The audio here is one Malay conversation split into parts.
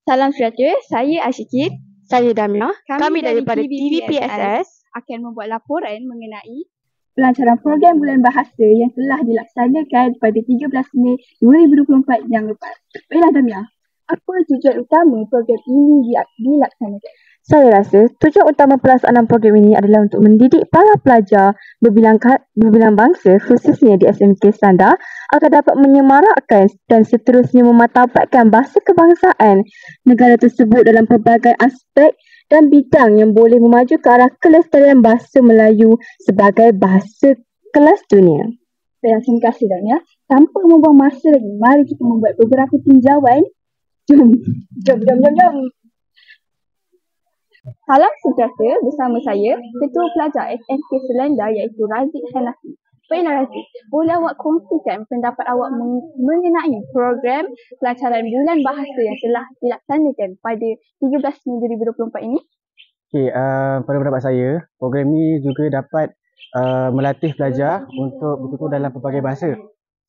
Salam sejahtera, saya Asyikin. Saya Damia. Kami daripada TVPSS akan membuat laporan mengenai pelancaran program bulan bahasa yang telah dilaksanakan pada 13 Mei 2024 yang lepas. Baiklah Damia, apa tujuan utama program ini dilaksanakan? Saya rasa tujuan utama pelaksanaan program ini adalah untuk mendidik para pelajar berbilang bangsa khususnya di SMK Standar agar dapat menyemarakkan dan seterusnya memartabatkan bahasa kebangsaan negara tersebut dalam pelbagai aspek dan bidang yang boleh memaju ke arah kelestarian bahasa Melayu sebagai bahasa kelas dunia. Baik, terima kasih Damia. Tanpa membuang masa lagi, mari kita membuat beberapa tinjauan. Jom. Salam sejahtera, bersama saya, Ketua Pelajar SMK Selenda iaitu Razik Hanafi. Baiklah Razik, boleh awak kongsikan pendapat awak mengenai program pelancaran bulan bahasa yang telah dilaksanakan pada 13 Mei 2024 ini? Okey, pada pendapat saya, program ini juga dapat melatih pelajar untuk bertutur dalam pelbagai bahasa.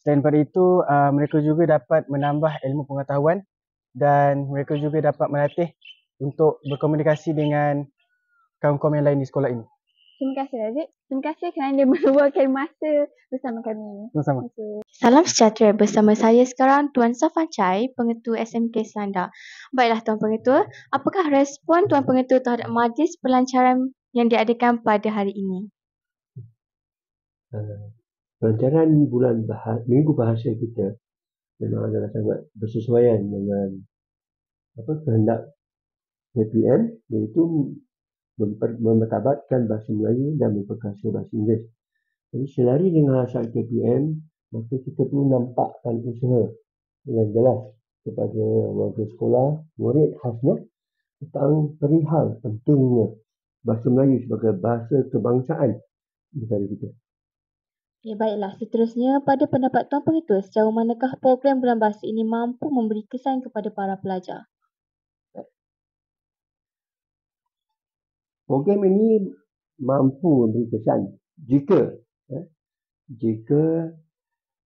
Selain daripada itu, mereka juga dapat menambah ilmu pengetahuan dan mereka juga dapat melatih untuk berkomunikasi dengan kaum-kaum yang lain di sekolah ini. Terima kasih Razik. Terima kasih kerana meluangkan masa bersama kami. Sama-sama. Salam sejahtera, bersama saya sekarang Tuan Safan Chai, Pengetua SMK Selanda. Baiklah Tuan Pengetua, apakah respon Tuan Pengetua terhadap majlis pelancaran yang diadakan pada hari ini? Pelancaran minggu bahasa kita memang adalah sangat bersesuaian dengan kehendak KPM, iaitu memartabatkan bahasa Melayu dan memperkasa bahasa Inggeris. Jadi selari dengan hasrat KPM, maka kita perlu nampakkan usaha yang jelas kepada warga sekolah, murid khasnya tentang perihal pentingnya bahasa Melayu sebagai bahasa kebangsaan negara kita. Baiklah, seterusnya pada pendapat Tuan Pengetua, sejauh manakah program bulan bahasa ini mampu memberi kesan kepada para pelajar? Program ini mampu memberi kesan jika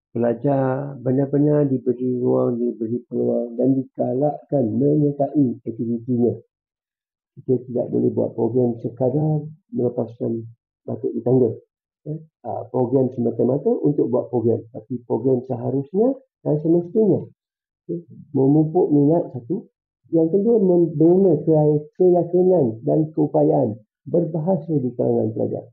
pelajar benar-benar diberi ruang, diberi peluang dan digalakkan menyertai aktivitinya. Kita tidak boleh buat program sekadar melepaskan batuk di tangga. Program semata-mata untuk buat program, tapi program seharusnya dan semestinya memupuk minat satu. Yang kedua, membina keyakinan dan keupayaan berbahasa di kalangan pelajar.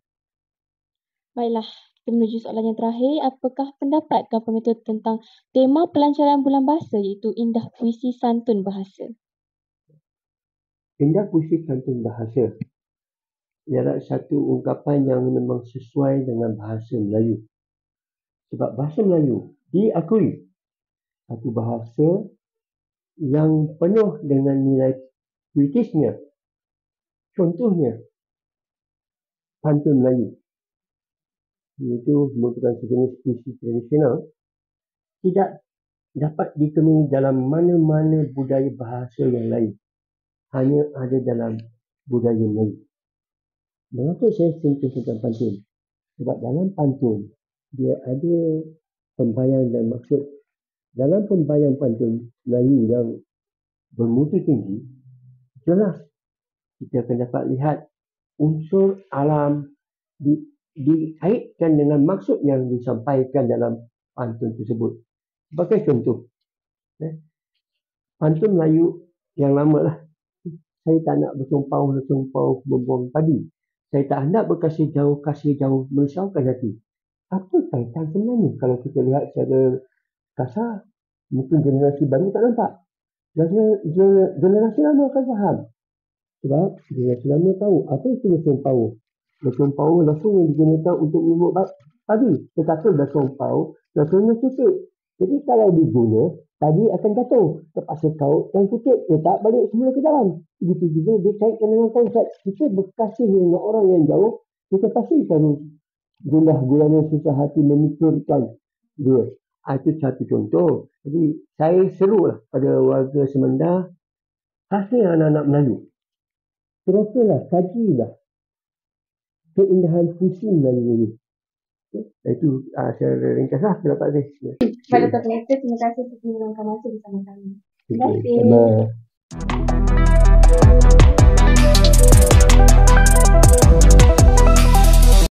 Baiklah, kita menuju soalan yang terakhir. Apakah pendapat Tuan Pengetua tentang tema pelancaran bulan bahasa iaitu Indah Puisi Santun Bahasa? Indah Puisi Santun Bahasa ialah satu ungkapan yang memang sesuai dengan bahasa Melayu. Sebab bahasa Melayu diakui satu bahasa yang penuh dengan nilai puitisnya. Contohnya, pantun Melayu, iaitu merupakan sejenis puisi tradisional, tidak dapat ditemui dalam mana-mana budaya bahasa yang lain. Hanya ada dalam budaya Melayu. Mengapa saya sentuh tentang pantun? Sebab dalam pantun, dia ada pembayan dan maksud. Dalam pembayan pantun Melayu yang bermutu tinggi, jelas kita akan dapat lihat unsur alam dikaitkan dengan maksud yang disampaikan dalam pantun tersebut. Sebagai contoh, pantun Melayu yang lama lah. Saya tak nak bersumpau membuang padi. Saya tak hendak berkasih jauh, merisaukan hati. Apa kaitan sebenarnya? Kalau kita lihat secara kasar, mungkin generasi baru tak nampak. Generasi lama akan faham. Sebab generasi lama tahu apa itu bersumpau. Bersumpau langsung yang digunakan untuk menyebut padi. Tetapi bersumpau langsungnya kutip. Jadi kalau diguna, padi akan jatuh. Terpaksa kaut dan kutip. Letak balik semula ke dalam. Begitu juga dikaitkan dengan konsep. Kita berkasih dengan orang yang jauh, kita pastikan gundah gulana susah hati memikirkan dia. Itu satu contoh. Jadi saya serulah pada warga Semendar, khasnya anak-anak Melayu, teruslah kajilah keindahan puisi Melayu ini. Itu secara ringkaslah pendapat saya. Pada Tuan Pengetua, terima kasih telah meluangkan masa bersama kami. Terima kasih. Sama.